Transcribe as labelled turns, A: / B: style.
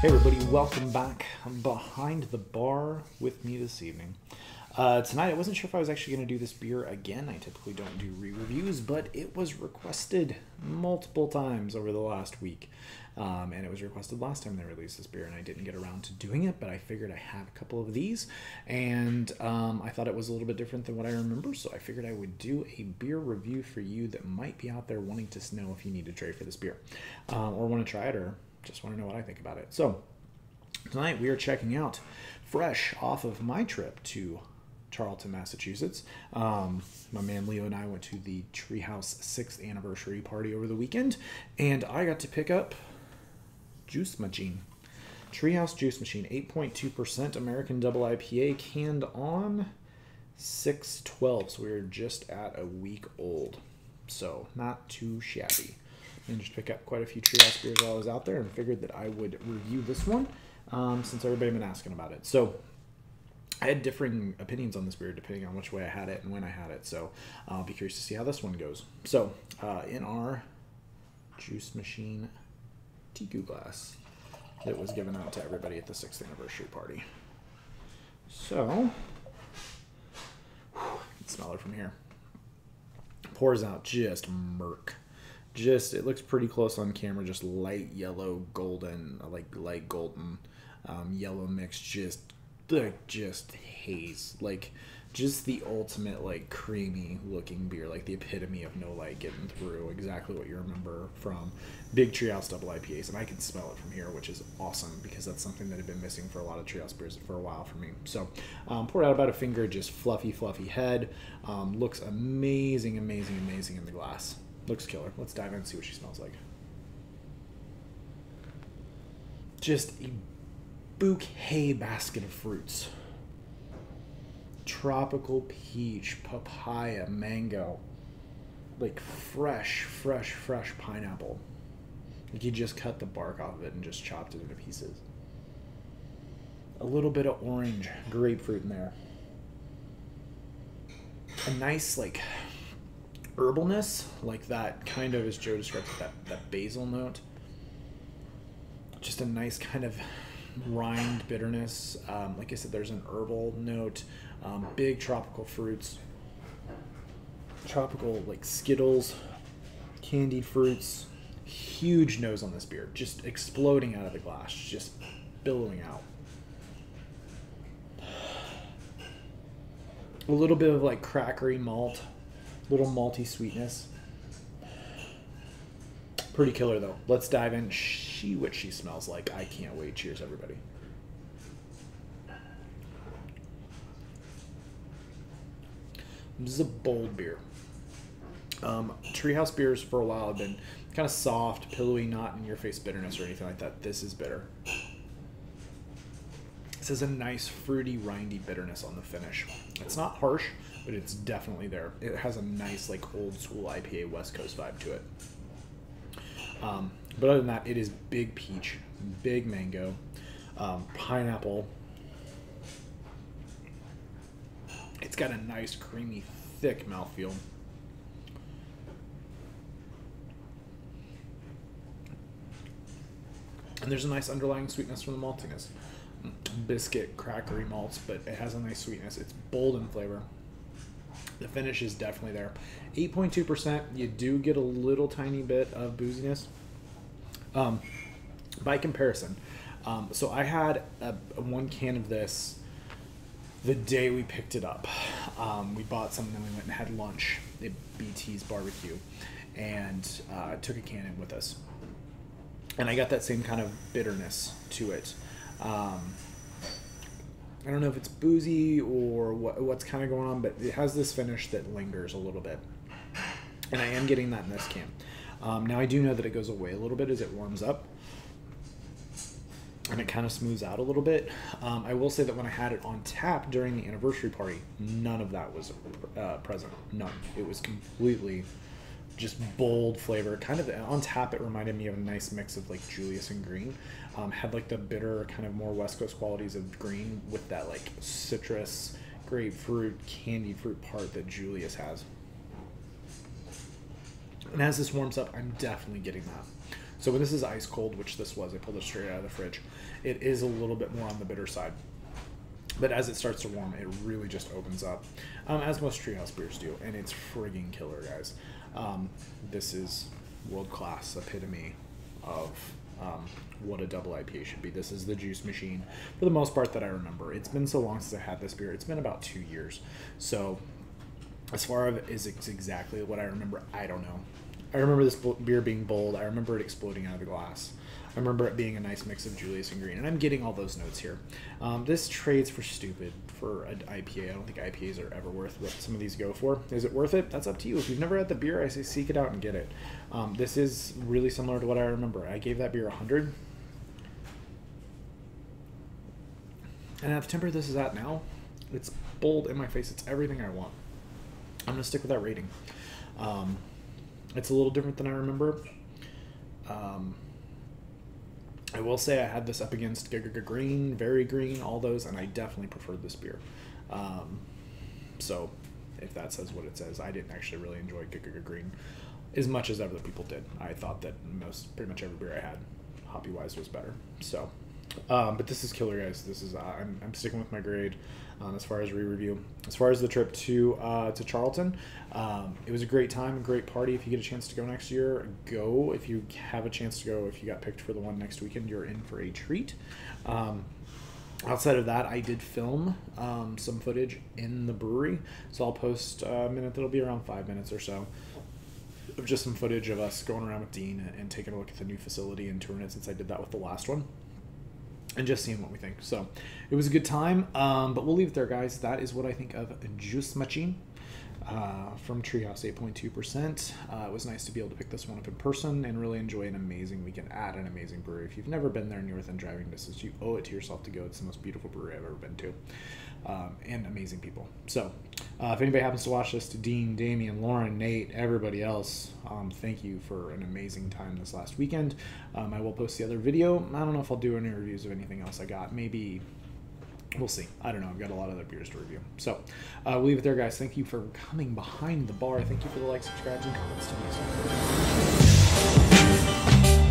A: Hey everybody, welcome back. I'm behind the bar with me this evening. Tonight I wasn't sure if I was actually going to do this beer again. I typically don't do re-reviews, but it was requested multiple times over the last week. And it was requested last time they released this beer, and I didn't get around to doing it, but I figured I have a couple of these, and I thought it was a little bit different than what I remember, so I figured I would do a beer review for you that might be out there wanting to know if you need to trade for this beer, or want to try it, or just want to know what I think about it. So tonight we are checking out, fresh off of my trip to Charlton, Massachusetts. My man Leo and I went to the Treehouse 6th anniversary party over the weekend, and I got to pick up Juice Machine. Treehouse Juice Machine, 8.2% American Double IPA, canned on 6/12, so we're just at a week old. So not too shabby. And just pick up quite a few Treehouse beers while I was out there, and figured that I would review this one since everybody been asking about it. So I had differing opinions on this beer depending on which way I had it and when I had it. So I'll be curious to see how this one goes. So in our Juice Machine Tiku glass that was given out to everybody at the 6th anniversary party. So you can smell it from here. Pours out just murk. Just, it looks pretty close on camera, just light yellow golden, like light golden yellow mix, just haze, like just the ultimate like creamy looking beer, like the epitome of no light getting through, exactly what you remember from big Treehouse Double IPAs. And I can smell it from here, which is awesome because that's something that had been missing for a lot of Treehouse beers for a while for me. So poured out about a finger, just fluffy head. Looks amazing in the glass. Looks killer. Let's dive in and see what she smells like. Just a bouquet basket of fruits. Tropical peach, papaya, mango. Like fresh pineapple. Like you just cut the bark off of it and just chopped it into pieces. A little bit of orange, grapefruit in there. A nice like herbalness, like that kind of, as Joe described it, that basil note. Just a nice kind of rind bitterness. Like I said, there's an herbal note. Big tropical fruits. Tropical like Skittles, candied fruits. Huge nose on this beer. Just exploding out of the glass. Just billowing out. A little bit of like crackery malt. Little malty sweetness. Pretty killer though. Let's dive in. See what she smells like. I can't wait. Cheers, everybody. This is a bold beer. Treehouse beers for a while have been kind of soft, pillowy, not in your face bitterness or anything like that. This is bitter. This has a nice fruity, rindy bitterness on the finish. It's not harsh, but it's definitely there. It has a nice, like, old school IPA West Coast vibe to it. But other than that, it is big peach, big mango, pineapple. It's got a nice, creamy, thick mouthfeel. And there's a nice underlying sweetness from the maltiness. Biscuit, crackery malts, but it has a nice sweetness. It's bold in flavor. The finish is definitely there. 8.2%. You do get a little tiny bit of booziness. By comparison, so I had one can of this the day we picked it up. We bought some, and then we went and had lunch at BT's barbecue, and took a can in with us. And I got that same kind of bitterness to it. I don't know if it's boozy or what's kind of going on, but it has this finish that lingers a little bit. And I am getting that in this can. Now I do know that it goes away a little bit as it warms up. And it kind of smooths out a little bit. I will say that when I had it on tap during the anniversary party, none of that was present. None. It was completely just bold flavor. Kind of on tap, it reminded me of a nice mix of like Julius and green. Had like the bitter, kind of more West Coast qualities of green with that like citrus, grapefruit, candied fruit part that Julius has. And as this warms up, I'm definitely getting that. So when this is ice cold, which this was, I pulled it straight out of the fridge, it is a little bit more on the bitter side. But as it starts to warm, it really just opens up, as most Treehouse beers do, and it's friggin' killer, guys. This is world-class epitome of what a double IPA should be. This is the juice machine, for the most part, that I remember. It's been so long since I had this beer. It's been about 2 years. So as far as it's exactly what I remember, I don't know. I remember this beer being bold. I remember it exploding out of the glass. I remember it being a nice mix of Julius and green, and I'm getting all those notes here. This trades for stupid for an IPA. I don't think IPAs are ever worth what some of these go for. Is it worth it? That's up to you. If you've never had the beer, I say seek it out and get it. This is really similar to what I remember. I gave that beer 100. And at the temperature this is at now, it's bold in my face. It's everything I want. I'm going to stick with that rating. It's a little different than I remember. I will say I had this up against Green, Very Green, all those, and I definitely preferred this beer. So if that says what it says, I didn't actually really enjoy Green as much as other people did. I thought that pretty much every beer I had, hoppy-wise, was better. So, but this is killer, guys. This is I'm sticking with my grade as far as re-review. As far as the trip to Charlton, it was a great time, a great party. If you get a chance to go next year, go. If you have a chance to go, if you got picked for the one next weekend, you're in for a treat. Outside of that, I did film some footage in the brewery, so I'll post a minute that'll be around 5 minutes or so of just some footage of us going around with Dean and taking a look at the new facility and touring it, since I did that with the last one, and just seeing what we think. So it was a good time, but we'll leave it there, guys. That is what I think of Juice Machine from Treehouse, 8.2%. It was nice to be able to pick this one up in person and really enjoy an amazing weekend at an amazing brewery. If you've never been there and you're within driving distance, you owe it to yourself to go. It's the most beautiful brewery I've ever been to, and amazing people. So if anybody happens to watch this, to Dean, Damian, Lauren, Nate, everybody else, thank you for an amazing time this last weekend. I will post the other video. I don't know if I'll do any reviews of anything else I got. Maybe... we'll see. I don't know. I've got a lot of other beers to review. So we'll leave it there, guys. Thank you for coming behind the bar. Thank you for the likes, subscribes, and comments to me.